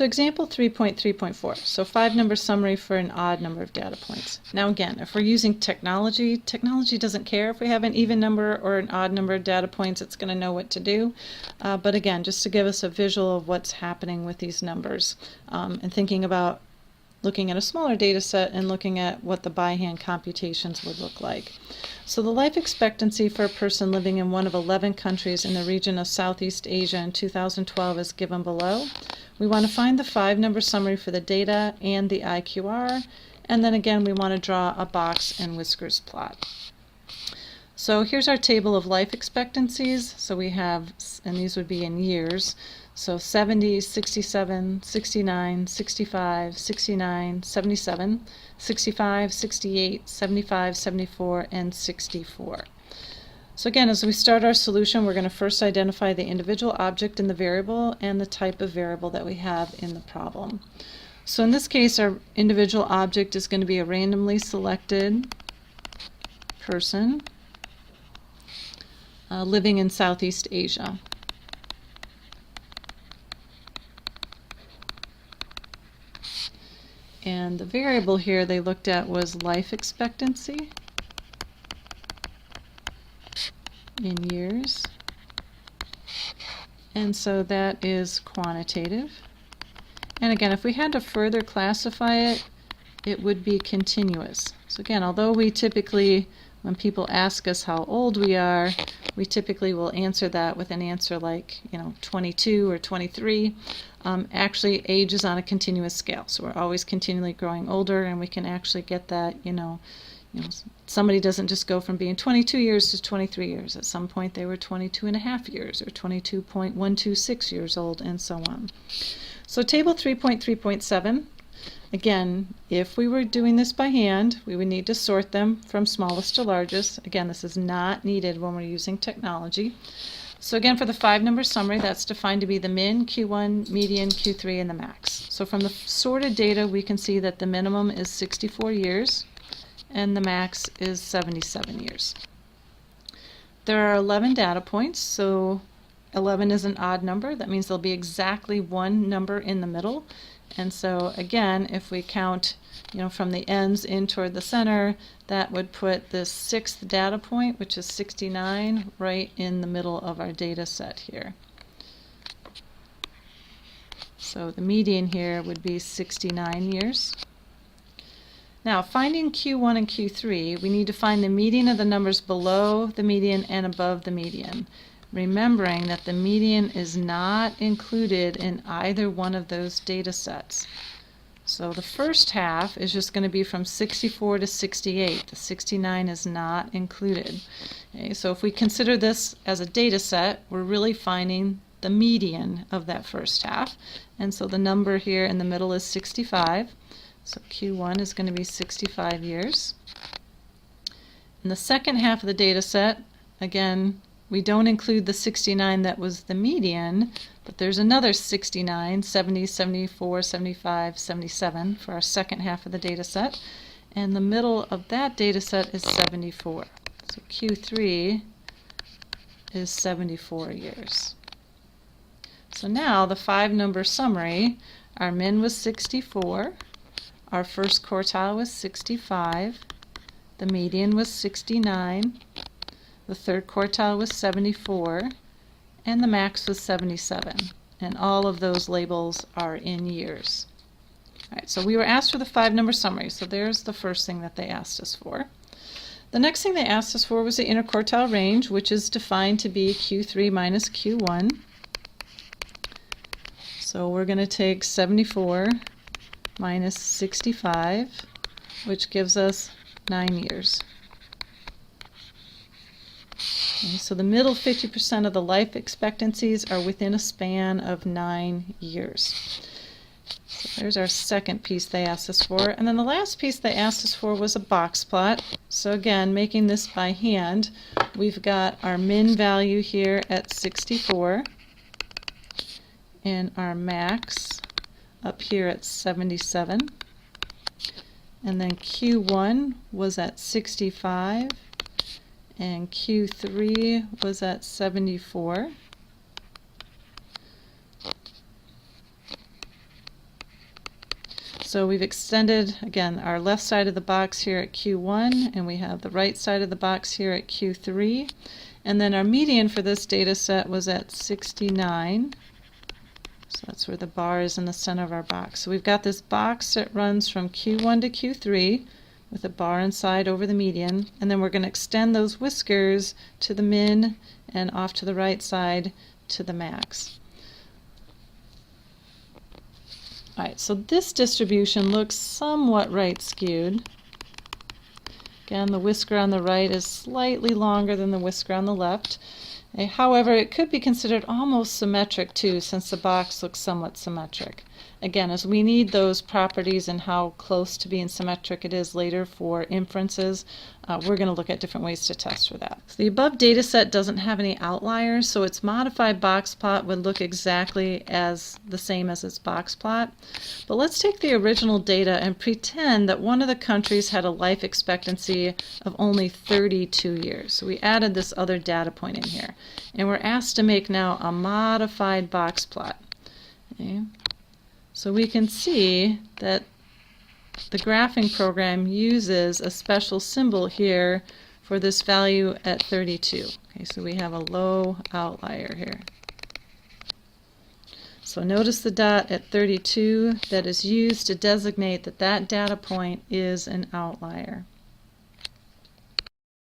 So example 3.3.4, so 5-number summary for an odd number of data points. Now again, if we're using technology, technology doesn't care if we have an even number or an odd number of data points, it's going to know what to do. But again, just to give us a visual of what's happening with these numbers and thinking about looking at a smaller data set and looking at what the by-hand computations would look like. So the life expectancy for a person living in one of 11 countries in the region of Southeast Asia in 2012 is given below. We want to find the 5-number summary for the data and the IQR, and then again we want to draw a box and whiskers plot. So here's our table of life expectancies. So we have, and these would be in years, so 70, 67, 69, 65, 69, 77, 65, 68, 75, 74, and 64. So again, as we start our solution, we're going to first identify the individual object in the variable and the type of variable that we have in the problem. So in this case, our individual object is going to be a randomly selected person living in Southeast Asia. And the variable here they looked at was life expectancy in years. And so that is quantitative. And again, if we had to further classify it, it would be continuous. So again, although we typically, when people ask us how old we are, we typically will answer that with an answer like, 22 or 23. Actually, age is on a continuous scale, so we're always continually growing older, and we can actually get that, somebody doesn't just go from being 22 years to 23 years. At some point they were 22 and a half years or 22.126 years old, and so on. So table 3.3.7, again, if we were doing this by hand, we would need to sort them from smallest to largest. Again, this is not needed when we're using technology. So again, for the 5-number summary, that's defined to be the min, Q1, median, Q3, and the max. So from the sorted data, we can see that the minimum is 64 years and the max is 77 years. There are 11 data points, so 11 is an odd number. That means there'll be exactly one number in the middle. And so again, if we count from the ends in toward the center, that would put the 6th data point, which is 69, right in the middle of our data set here. So the median here would be 69 years. Now, finding Q1 and Q3, we need to find the median of the numbers below the median and above the median, remembering that the median is not included in either one of those data sets. So the first half is just going to be from 64 to 68. The 69 is not included. Okay, so if we consider this as a data set, we're really finding the median of that first half. And so the number here in the middle is 65. So Q1 is going to be 65 years. In the second half of the data set, again, we don't include the 69 that was the median, but there's another 69, 70, 74, 75, 77 for our second half of the data set. And the middle of that data set is 74. So Q3 is 74 years. So now the 5-number summary, our min was 64, our first quartile was 65, the median was 69, the third quartile was 74, and the max was 77. And all of those labels are in years. All right, so we were asked for the 5-number summary, so there's the first thing that they asked us for. The next thing they asked us for was the interquartile range, which is defined to be Q3 minus Q1. So we're going to take 74 minus 65, which gives us 9 years. Okay, so the middle 50% of the life expectancies are within a span of 9 years. So there's our second piece they asked us for. And then the last piece they asked us for was a box plot. So again, making this by hand, we've got our min value here at 64 and our max up here at 77. And then Q1 was at 65 and Q3 was at 74. So we've extended, again, our left side of the box here at Q1, and we have the right side of the box here at Q3. And then our median for this data set was at 69. So that's where the bar is in the center of our box. So we've got this box that runs from Q1 to Q3 with a bar inside over the median, and then we're going to extend those whiskers to the min and off to the right side to the max. Alright, so this distribution looks somewhat right skewed. Again, the whisker on the right is slightly longer than the whisker on the left. However, it could be considered almost symmetric too, since the box looks somewhat symmetric. Again, as we need those properties and how close to being symmetric it is later for inferences, we're going to look at different ways to test for that. So the above data set doesn't have any outliers, so its modified box plot would look exactly as the same as its box plot. But let's take the original data and pretend that one of the countries had a life expectancy of only 32 years. So we added this other data point in here, and we're asked to make now a modified box plot. Okay. So we can see that the graphing program uses a special symbol here for this value at 32. Okay, so we have a low outlier here. So notice the dot at 32 that is used to designate that that data point is an outlier.